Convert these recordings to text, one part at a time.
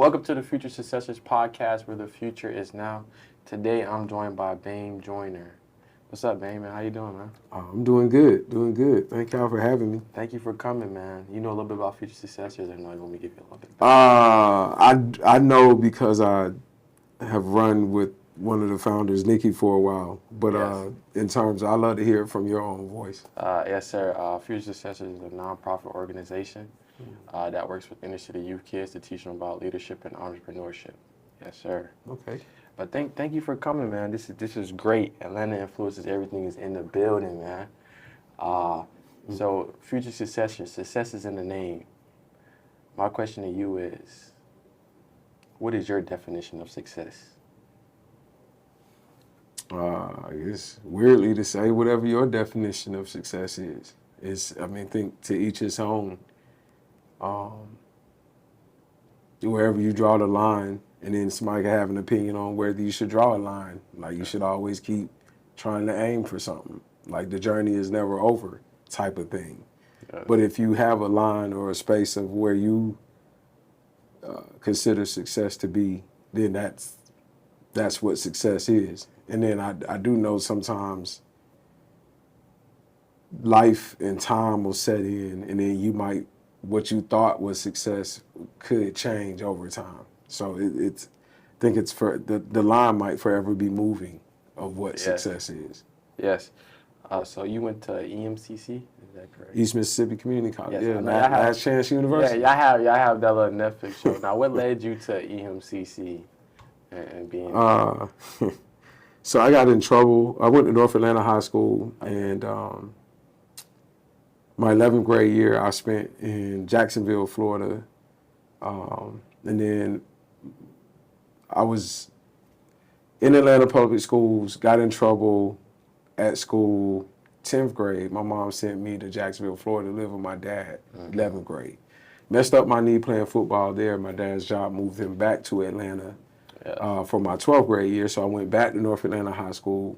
Welcome to the Future Successors Podcast, where the future is now. Today, I'm joined by Bem Joiner. What's up, Bem, man? How you doing, man? I'm doing good. Thank y'all for having me. Thank you for coming, man. You know a little bit about Future Successors, or no? You want me to give you a little bit? I know because I have run with one of the founders, Nikki, for a while. But Yes. in terms, I love to hear it from your own voice. Yes, sir. Future Successors is a nonprofit organization that works with inner city youth kids to teach them about leadership and entrepreneurship. Yes, sir. Okay. But thank you for coming, man. This is great. Atlanta Influences Everything is in the building, man. So Future Successors, success is in the name. My question to you is, what is your definition of success? It's weirdly to say whatever your definition of success is. Think to each his own. Wherever you draw the line, and then somebody can have an opinion on whether you should draw a line. Like, you should always keep trying to aim for something. Like, the journey is never over type of thing. Yeah. But if you have a line or a space of where you consider success to be, then that's what success is. And then I do know sometimes life and time will set in, and then what you thought was success could change over time. So I think it's for the line might forever be moving of what success is. Yes. So you went to EMCC, is that correct? East Mississippi Community College. Yes, Yeah, Last Chance University. Yeah, y'all have that little Netflix show. Now, what led you to EMCC and being? So I got in trouble. I went to North Atlanta High School, and my 11th grade year I spent in Jacksonville, Florida, and then I was in Atlanta public schools, got in trouble at school, 10th grade. My mom sent me to Jacksonville, Florida to live with my dad, 11th grade. Messed up my knee playing football there. My dad's job moved him back to Atlanta for my 12th grade year, so I went back to North Atlanta High School.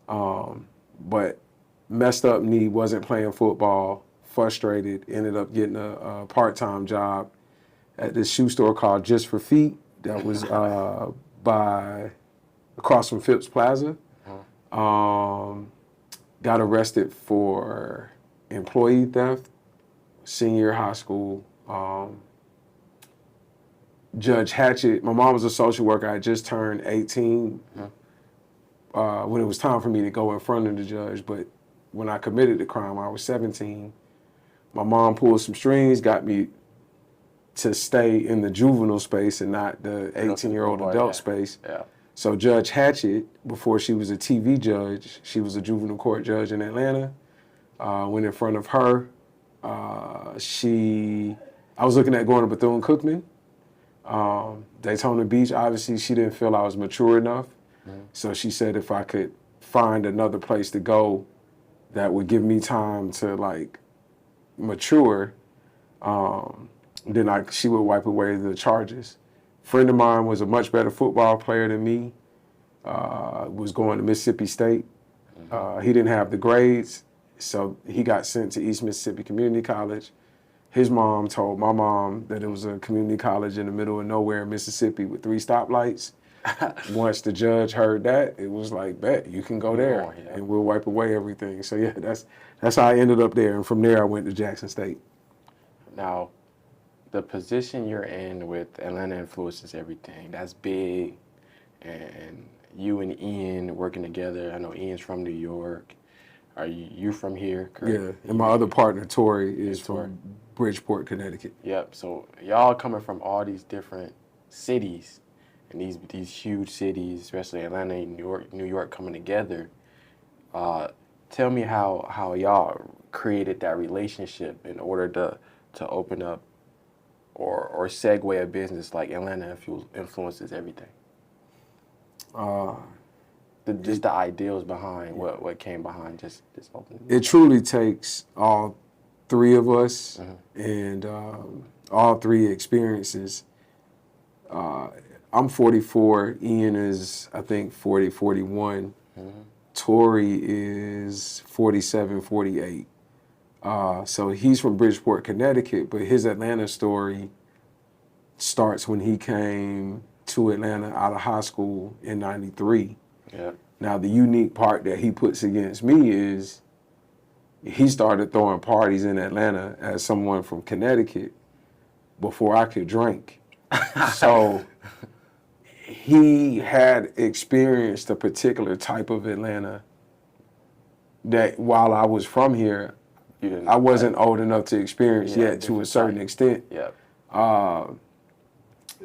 But messed up knee, wasn't playing football, frustrated, ended up getting a part-time job at this shoe store called Just for Feet that was across from Phipps Plaza. Got arrested for employee theft, senior high school. Judge Hatchett, my mom was a social worker. I just turned 18 when it was time for me to go in front of the judge. But when I committed the crime, I was 17. My mom pulled some strings, got me to stay in the juvenile space and not the 18-year-old adult space. Yeah. So Judge Hatchett, before she was a TV judge, she was a juvenile court judge in Atlanta. Went in front of her. I was looking at going to Bethune-Cookman. Daytona Beach, obviously she didn't feel I was mature enough. So she said if I could find another place to go that would give me time to mature, then she would wipe away the charges. Friend of mine was a much better football player than me, was going to Mississippi State. He didn't have the grades, so he got sent to East Mississippi Community College. His mom told my mom that it was a community college in the middle of nowhere in Mississippi with 3 stoplights. Once the judge heard that, it was like, bet, you can go there, and we'll wipe away everything. So yeah, that's how I ended up there, and from there I went to Jackson State. Now, the position you're in with Atlanta Influences Everything, that's big, and you and Ian working together. I know Ian's from New York. Are you from here, correct? Yeah, and my other partner, Tori, is from Bridgeport, Connecticut. Yep, so y'all coming from all these different cities, and these huge cities, especially Atlanta and New York coming together. Tell me how y'all created that relationship in order to open up or segue a business like Atlanta Influences Everything. Just the ideals behind what came behind just opening. It truly takes all 3 of us and all 3 experiences. I'm 44. Ian is, I think, 40, 41. Tori is 47, 48. So he's from Bridgeport, Connecticut, but his Atlanta story starts when he came to Atlanta out of high school in 93. Yeah. Now, the unique part that he puts against me is he started throwing parties in Atlanta as someone from Connecticut before I could drink. So he had experienced a particular type of Atlanta that while I was from here, I wasn't old enough to experience yet to a certain extent. Yeah.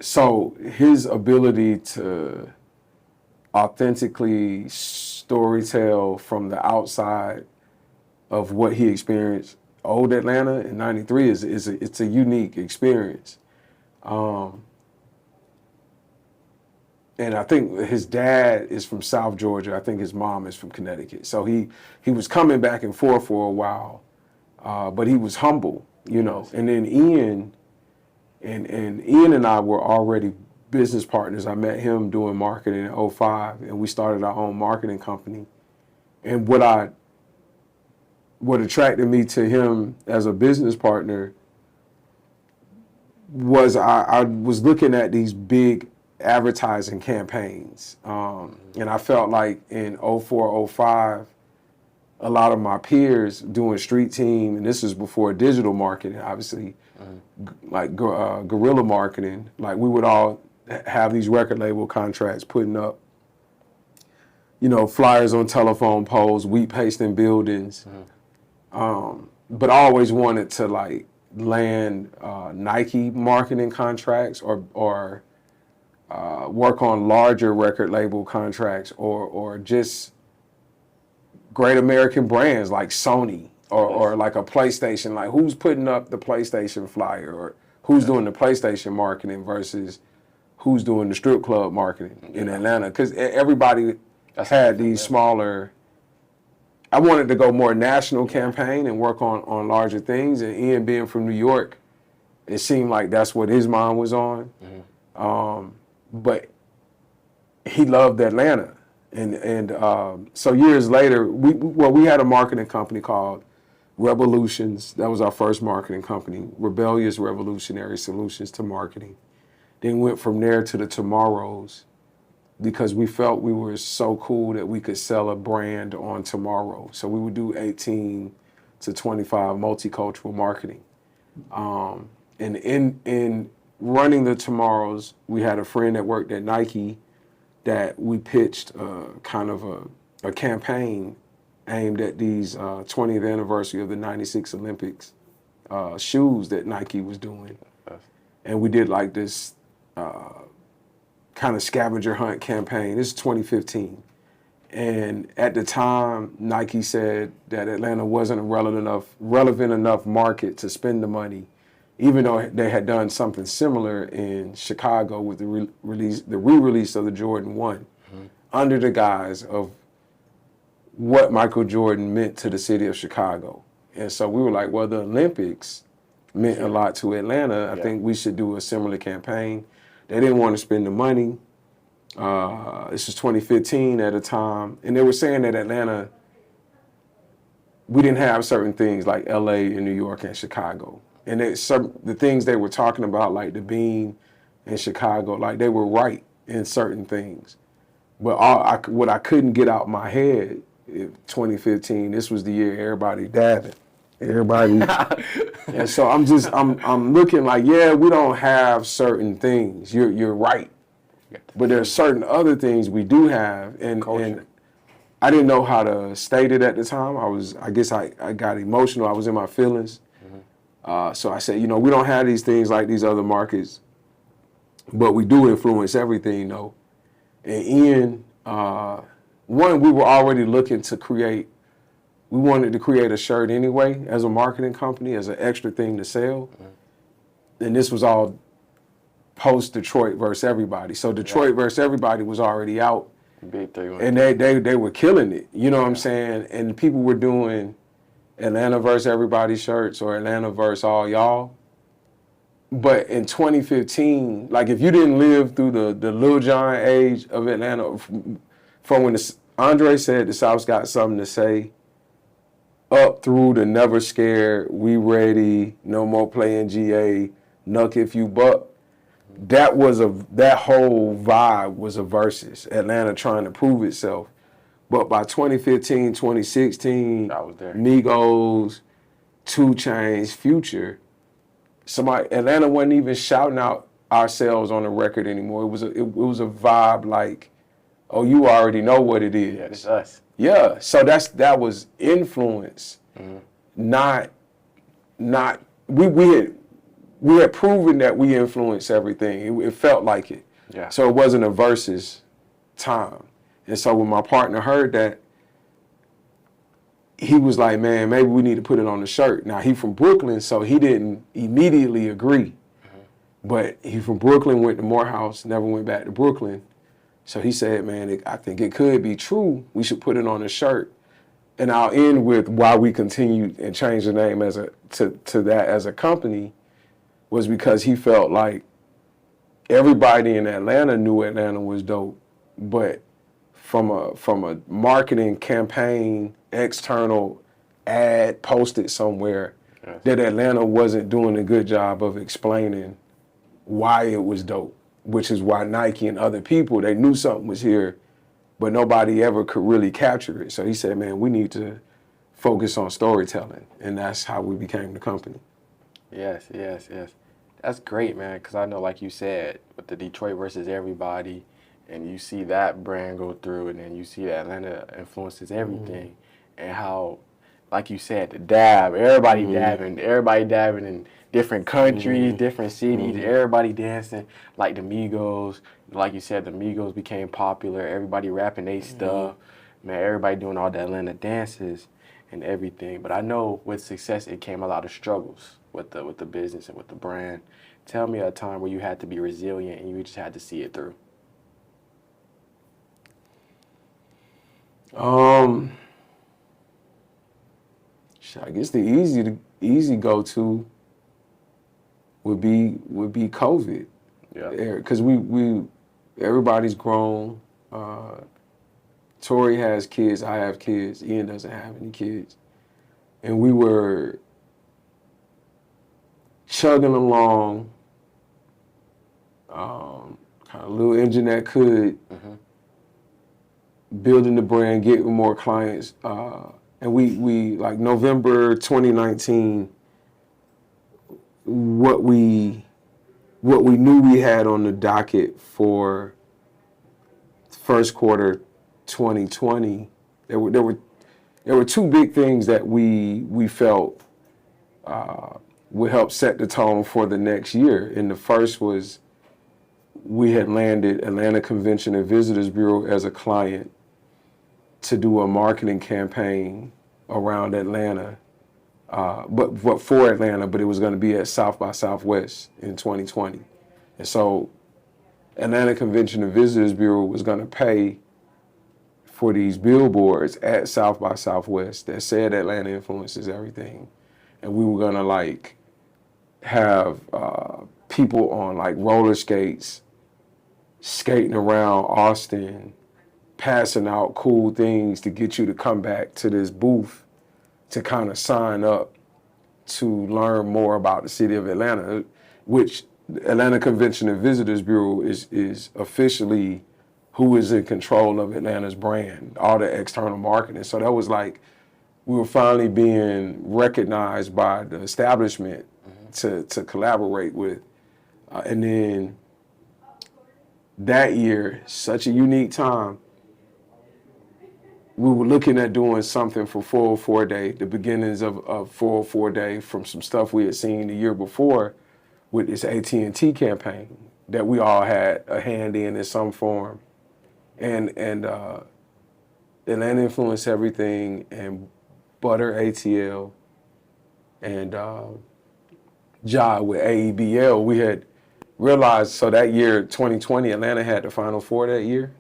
So his ability to authentically storytell from the outside of what he experienced old Atlanta in 93 it's a unique experience. And I think his dad is from South Georgia. I think his mom is from Connecticut. So he was coming back and forth for a while, but he was humble, you know. And then Ian and I were already business partners. I met him doing marketing in 2005, and we started our own marketing company. And what attracted me to him as a business partner was I was looking at these big advertising campaigns. And I felt like in 2004, 2005, a lot of my peers doing street team, and this was before digital marketing, obviously, like guerrilla marketing, like we would all have these record label contracts putting up, you know, flyers on telephone poles, wheat pasting buildings. But I always wanted to like land Nike marketing contracts or work on larger record label contracts or just great American brands like Sony or like a PlayStation. Like who's putting up the PlayStation flyer or who's doing the PlayStation marketing versus who's doing the strip club marketing in Atlanta? Because everybody had these smaller. I wanted to go more national campaign and work on larger things. And Ian being from New York, it seemed like that's what his mind was on. But he loved Atlanta. And so years later, we had a marketing company called Revolutions. That was our first marketing company, Rebellious Revolutionary Solutions to Marketing. Then went from there to the Tomorrows because we felt we were so cool that we could sell a brand on tomorrow. So we would do 18 to 25 multicultural marketing. And in running the Tomorrows, we had a friend that worked at Nike that we pitched kind of a campaign aimed at these 20th anniversary of the 96 Olympics shoes that Nike was doing. And we did like this kind of scavenger hunt campaign. This is 2015. And at the time, Nike said that Atlanta wasn't a relevant enough market to spend the money, even though they had done something similar in Chicago with the re-release of the Jordan 1, under the guise of what Michael Jordan meant to the city of Chicago. And so we were like, well, the Olympics meant a lot to Atlanta. I think we should do a similar campaign. They didn't want to spend the money. This was 2015 at a time. And they were saying that Atlanta, we didn't have certain things like LA and New York and Chicago. And the things they were talking about, like the Bean in Chicago, like they were right in certain things. But what I couldn't get out my head in 2015, this was the year everybody dabbing. Everybody. And so I'm looking like, yeah, we don't have certain things. You're right. But there's certain other things we do have. And I didn't know how to state it at the time. I guess I got emotional. I was in my feelings. So I said, you know, we don't have these things like these other markets, but we do influence everything, though. And Ian, we were already looking to create. We wanted to create a shirt anyway as a marketing company, as an extra thing to sell. And this was all post Detroit versus Everybody. So Detroit versus Everybody was already out. Big thing. And they were killing it. You know what I'm saying? And people were doing Atlanta versus Everybody shirts or Atlanta versus all y'all. But in 2015, like if you didn't live through the Lil Jon age of Atlanta, from when Andre said the South's got something to say, up through the Never Scared, We Ready, No More Playing GA, Nuck If You Buck, that whole vibe was a versus Atlanta trying to prove itself. But by 2015, 2016, I was there. Migos, 2 Chainz, Future, Atlanta wasn't even shouting out ourselves on the record anymore. It was a vibe like, oh, you already know what it is. Yeah, it's us. Yeah, so that was influence, not we had proven that we influenced everything. It felt like it. Yeah. So it wasn't a versus time. And so when my partner heard that, he was like, man, maybe we need to put it on the shirt. Now, he from Brooklyn, so he didn't immediately agree. But he from Brooklyn, went to Morehouse, never went back to Brooklyn. So he said, man, I think it could be true. We should put it on a shirt. And I'll end with why we continued and changed the name to that as a company was because he felt like everybody in Atlanta knew Atlanta was dope. But from a marketing campaign, external ad posted somewhere, yes, that Atlanta wasn't doing a good job of explaining why it was dope, which is why Nike and other people, they knew something was here, but nobody ever could really capture it. So he said, man, we need to focus on storytelling. And that's how we became the company. Yes. That's great, man, because I know, like you said, with the Detroit versus everybody, and you see that brand go through, and then you see that Atlanta influences everything, and how, like you said, the dab, everybody dabbing in different countries, different cities, everybody dancing, like the Migos, like you said, the Migos became popular, everybody rapping their stuff, man, everybody doing all the Atlanta dances and everything. But I know with success, it came a lot of struggles with the business and with the brand. Tell me a time where you had to be resilient and you just had to see it through. I guess the easy go-to would be COVID. Yeah. Because everybody's grown. Tori has kids, I have kids, Ian doesn't have any kids. And we were chugging along, kind of little engine that could, building the brand, getting more clients. And we like November 2019, what we knew we had on the docket for first quarter 2020, there were 2 big things that we felt would help set the tone for the next year. And the first was we had landed Atlanta Convention and Visitors Bureau as a client to do a marketing campaign around Atlanta, but for Atlanta, but it was going to be at South by Southwest in 2020. And so Atlanta Convention and Visitors Bureau was going to pay for these billboards at South by Southwest that said Atlanta influences everything. And we were going to like have people on like roller skates skating around Austin, passing out cool things to get you to come back to this booth to kind of sign up to learn more about the city of Atlanta, which Atlanta Convention and Visitors Bureau is officially who is in control of Atlanta's brand, all the external marketing. So that was like, we were finally being recognized by the establishment to collaborate with. And then that year, such a unique time, we were looking at doing something for 404 Day, the beginnings of 404 Day from some stuff we had seen the year before with this AT&T campaign that we all had a hand in some form. And Atlanta Influence Everything and Butter ATL and Jai with AEBL, we had realized, so that year, 2020, Atlanta had the Final Four that year.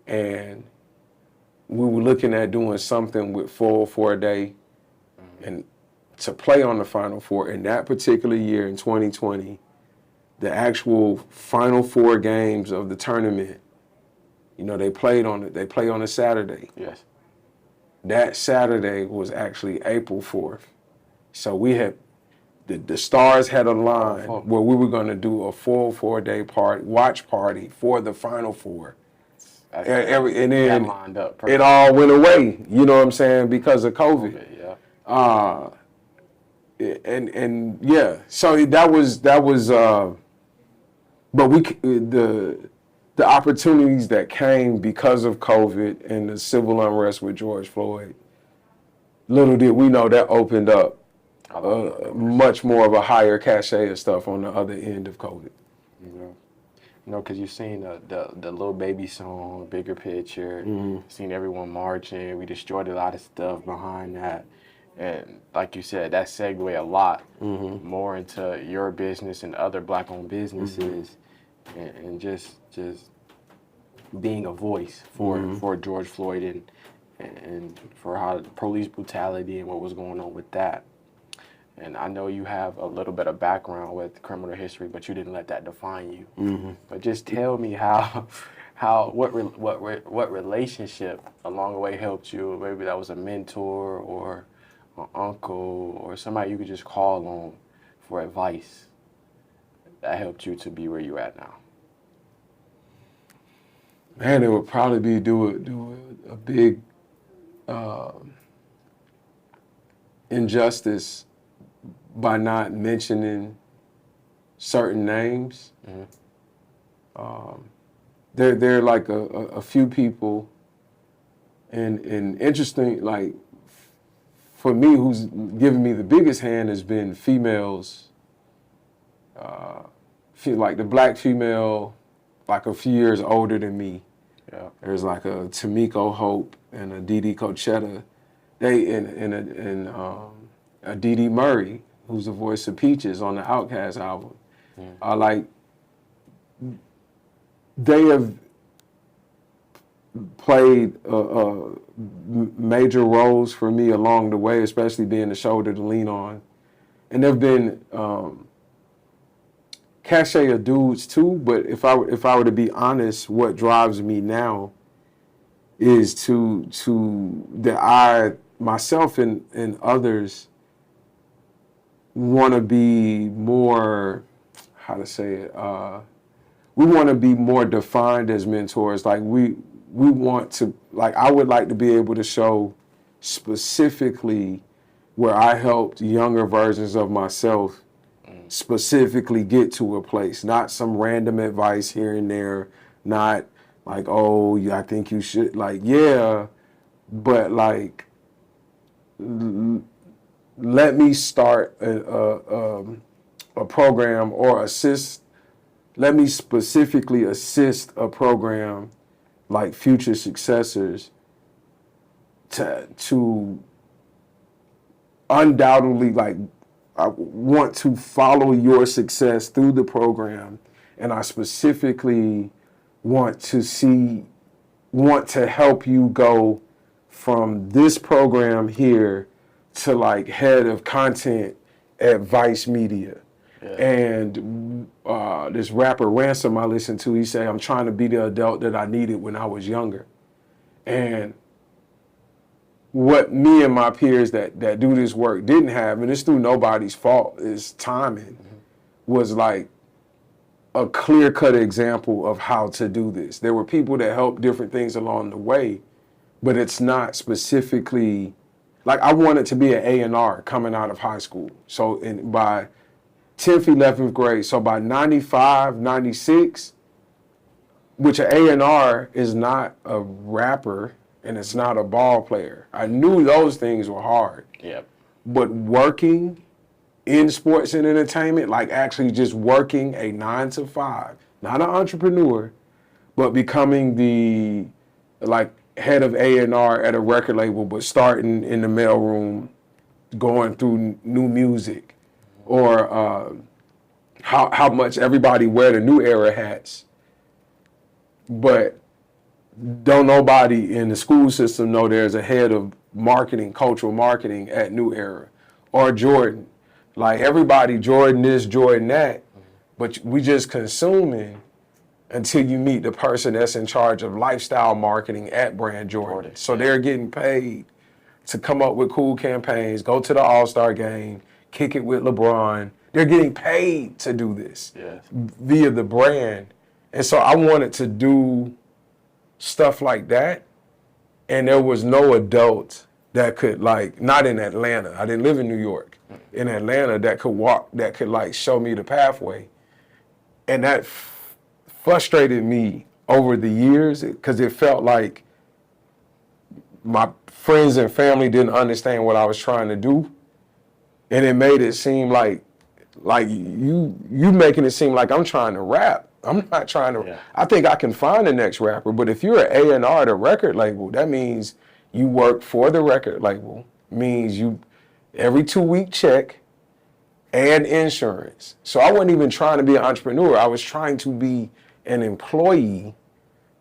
And we were looking at doing something with 404 Day and to play on the Final Four. In that particular year, in 2020, the actual Final Four games of the tournament, you know, they played on a Saturday. Yes. That Saturday was actually April 4th. So we had the stars had aligned where we were going to do a full 4-day watch party for the Final Four. And then lined up it all went away, you know what I'm saying, because of COVID. And yeah, so that was but the opportunities that came because of COVID and the civil unrest with George Floyd, little did we know that opened up much more of a higher cachet of stuff on the other end of COVID. You know, because you've seen the Lil Baby song, Bigger Picture, seen everyone marching. We destroyed a lot of stuff behind that. And like you said, that segued a lot more into your business and other Black-owned businesses, and just being a voice for George Floyd and for how police brutality and what was going on with that. And I know you have a little bit of background with criminal history, but you didn't let that define you. But just tell me what relationship along the way helped you. Maybe that was a mentor or an uncle or somebody you could just call on for advice that helped you to be where you're at now. Man, it would probably be do a big injustice by not mentioning certain names. There are like a few people, and interesting, like for me, who's given me the biggest hand has been females. Like the Black female, like a few years older than me. There's like a Tamiko Hope and a Dee Cochetta. And a Dee Murray, who's the voice of Peaches on the Outkast album. They have played major roles for me along the way, especially being the shoulder to lean on. And there've been cachet of dudes too, but if I were to be honest, what drives me now is that I myself and others want to be more, how to say it, we want to be more defined as mentors. Like we want to, like I would like to be able to show specifically where I helped younger versions of myself specifically get to a place, not some random advice here and there, not like, oh, yeah, I think you should, like, yeah, but like, let me start a program or let me specifically assist a program like Future Successors to undoubtedly, like, I want to follow your success through the program, and I specifically want to help you go from this program here to like head of content at Vice Media. And this rapper Ransom I listened to, he said, I'm trying to be the adult that I needed when I was younger. And what me and my peers that do this work didn't have, and it's through nobody's fault, is timing, was like a clear-cut example of how to do this. There were people that helped different things along the way, but it's not specifically, like I wanted to be an A&R coming out of high school. So by 10th, 11th grade, so by 95, 96, which an A&R is not a rapper, and it's not a ball player. I knew those things were hard. But working in sports and entertainment, like actually just working a 9 to 5, not an entrepreneur, but becoming the like head of A&R at a record label, but starting in the mailroom, going through new music, or how much everybody wear the New Era hats, but don't nobody in the school system know there's a head of marketing, cultural marketing at New Era, or Jordan. Like everybody, Jordan this, Jordan that, but we just consuming until you meet the person that's in charge of lifestyle marketing at Brand Jordan. So they're getting paid to come up with cool campaigns, go to the All-Star game, kick it with LeBron. They're getting paid to do this via the brand. And so I wanted to do stuff like that. And there was no adult that could, like, not in Atlanta. I didn't live in New York. In Atlanta, that could like show me the pathway. And that frustrated me over the years because it felt like my friends and family didn't understand what I was trying to do. And it made it seem like you making it seem like I'm trying to rap. I'm not trying to. Yeah. I think I can find the next rapper, but if you're an A&R at a record label, that means you work for the record label. Means you every 2-week check and insurance. So I wasn't even trying to be an entrepreneur. I was trying to be an employee.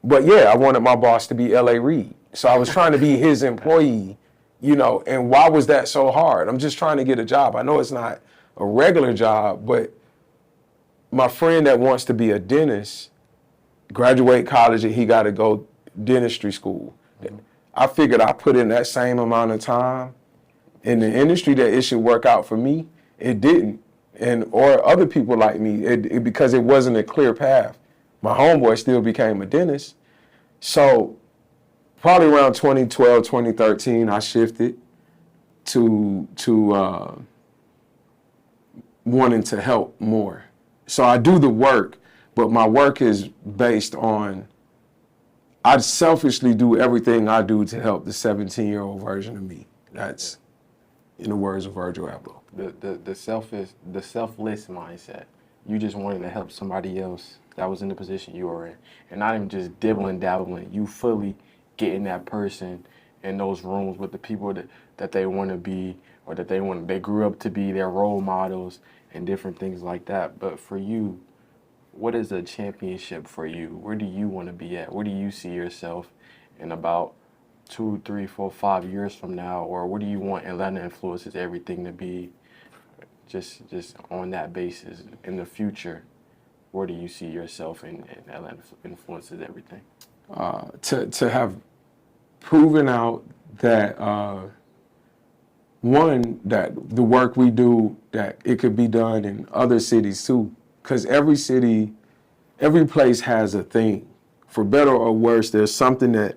But yeah, I wanted my boss to be L.A. Reid. So I was trying to be his employee, you know, and why was that so hard? I'm just trying to get a job. I know it's not a regular job, but my friend that wants to be a dentist, graduate college and he got to go dentistry school. Mm-hmm. I figured I put in that same amount of time in the industry that it should work out for me. It didn't, or other people like me, because it wasn't a clear path. My homeboy still became a dentist. So probably around 2012, 2013, I shifted to wanting to help more. So I do the work, but my work is based on, I selfishly do everything I do to help the 17-year-old version of me. That's, in the words of Virgil Abloh. The selfless mindset. You just wanted to help somebody else that was in the position you were in. And not even just dibbling, dabbling. You fully getting that person in those rooms with the people that they want to be, or that they grew up to be their role models and different things like that. But for you, what is a championship for you? Where do you want to be at? Where do you see yourself in about 2, 3, 4, 5 years from now? Or what do you want Atlanta Influences Everything to be? Just on that basis, in the future, where do you see yourself in Atlanta Influences Everything? To have proven out that, one, that the work we do, that it could be done in other cities too. Because every city, every place has a thing. For better or worse, there's something that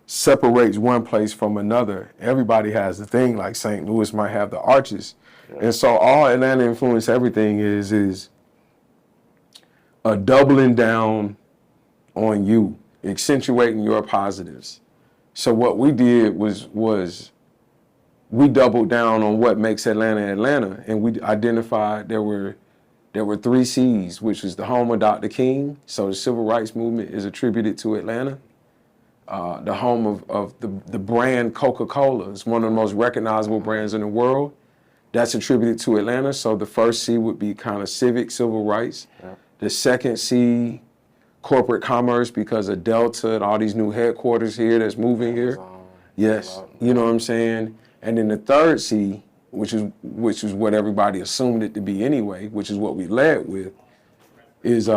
separates one place from another. Everybody has a thing, like St. Louis might have the arches. And so all Atlanta Influence Everything is a doubling down on you, accentuating your positives. So what we did was we doubled down on what makes Atlanta Atlanta, and we identified there were 3 C's, which is the home of Dr. King. So the civil rights movement is attributed to Atlanta. The home of the brand Coca-Cola is one of the most recognizable brands in the world. That's attributed to Atlanta. So the first C would be kind of civic, civil rights. Yeah. The second C, corporate commerce, because of Delta and all these new headquarters here that's moving here. Yes, you know what I'm saying? And then the third C, which is what everybody assumed it to be anyway, which is what we led with, is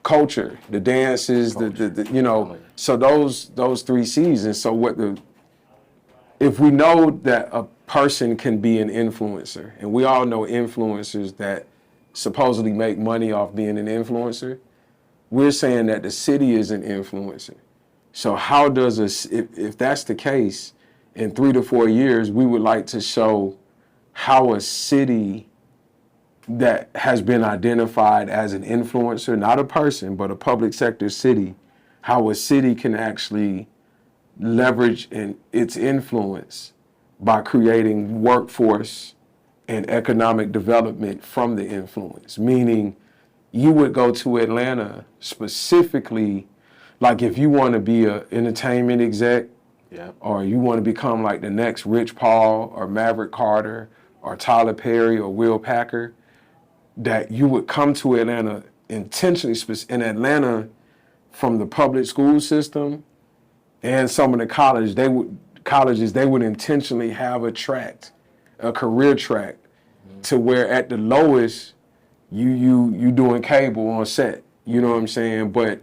culture, the dances, the you know. So those 3 C's. And so if we know that a person can be an influencer, and we all know influencers that supposedly make money off being an influencer, we're saying that the city is an influencer. So how does if that's the case, in 3 to 4 years, we would like to show how a city that has been identified as an influencer, not a person, but a public sector city, how a city can actually leverage its influence by creating workforce and economic development from the influence. Meaning, you would go to Atlanta specifically, like if you want to be an entertainment exec, yeah, or you want to become like the next Rich Paul or Maverick Carter or Tyler Perry or Will Packer, that you would come to Atlanta intentionally. In Atlanta, from the public school system and some of the colleges, they would intentionally have a career track, to where at the lowest, you doing cable on set. You know what I'm saying? But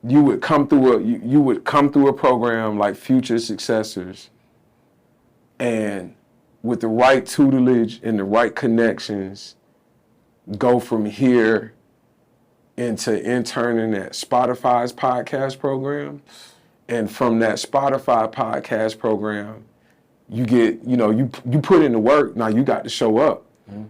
you would come through a program like Future Successors, and with the right tutelage and the right connections, go from here into interning at Spotify's podcast program. And from that Spotify podcast program, you get, you put in the work. Now you got to show up. Mm-hmm.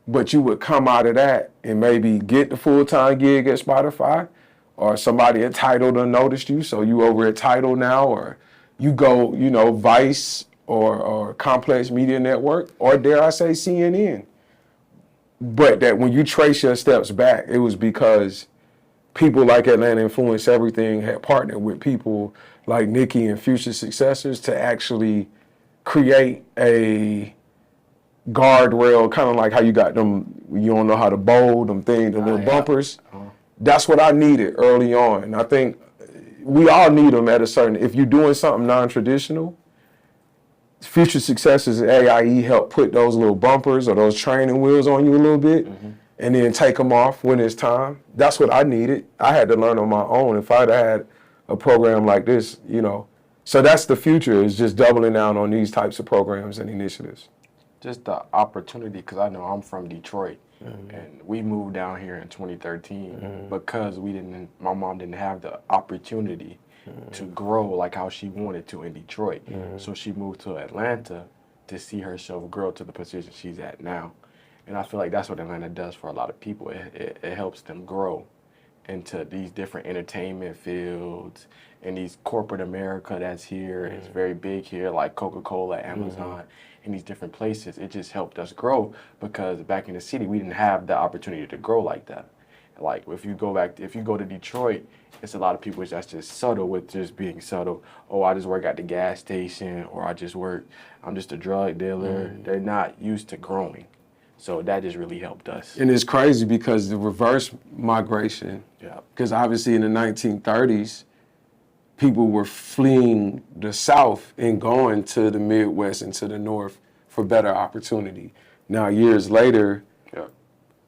But you would come out of that and maybe get the full-time gig at Spotify, or somebody at Tidal done noticed you, so you over at Tidal now, or you go, Vice or Complex Media Network, or dare I say CNN. But that when you trace your steps back, it was because people like Atlanta Influence Everything had partnered with people like Nikki and Future Successors to actually create a guardrail, kind of like how you got them, you don't know how to bowl, them things, the little bumpers. That's what I needed early on. And I think we all need them at a certain, if you're doing something non-traditional, Future Successors and AIE help put those little bumpers or those training wheels on you a little bit, and then take them off when it's time. That's what I needed. I had to learn on my own. If I'd had a program like this, So that's the future, is just doubling down on these types of programs and initiatives. Just the opportunity, because I know I'm from Detroit, and we moved down here in 2013 because my mom didn't have the opportunity to grow like how she wanted to in Detroit. So she moved to Atlanta to see herself grow to the position she's at now. And I feel like that's what Atlanta does for a lot of people. It helps them grow into these different entertainment fields and these corporate America that's here. It's very big here, like Coca-Cola, Amazon, and these different places. It just helped us grow, because back in the city, we didn't have the opportunity to grow like that. Like if you go to Detroit, it's a lot of people that's just subtle with just being subtle. Oh, I just work at the gas station, or I'm just a drug dealer. They're not used to growing. So that just really helped us. And it's crazy because the reverse migration, because obviously in the 1930s, people were fleeing the South and going to the Midwest and to the North for better opportunity. Now, years later,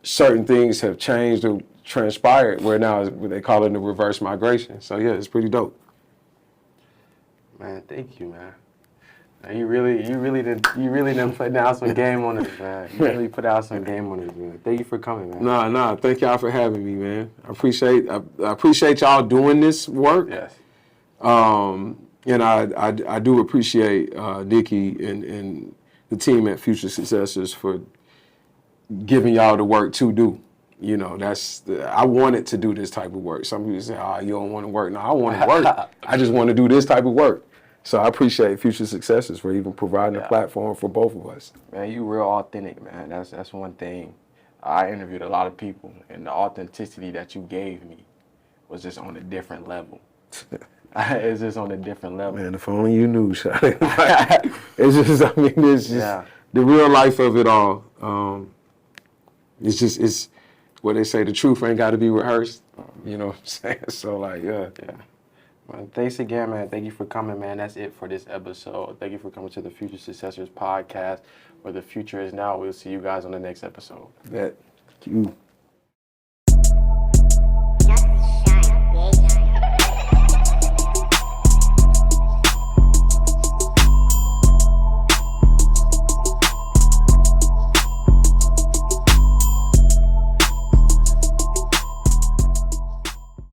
certain things have changed or transpired where now they call it the reverse migration. So yeah, it's pretty dope. Man, thank you, man. You really done put down some game on us, man. You really put out some game on us, man. Thank you for coming, man. Nah. Thank y'all for having me, man. I appreciate y'all doing this work. Yes. And I do appreciate Nikki and the team at Future Successors for giving y'all the work to do. I wanted to do this type of work. Some people say, you don't want to work. No, I want to work. I just want to do this type of work. So I appreciate Future Successors for even providing a platform for both of us. Man, you real authentic, man. That's one thing. I interviewed a lot of people, and the authenticity that you gave me was just on a different level. It's just on a different level. Man, if only you knew, Shai. It's just the real life of it all. It's what they say, the truth ain't got to be rehearsed. You know what I'm saying? So, yeah. Well, thanks again, man. Thank you for coming, man. That's it for this episode. Thank you for coming to the Future Successors Podcast, where the future is now. We'll see you guys on the next episode. Thank you.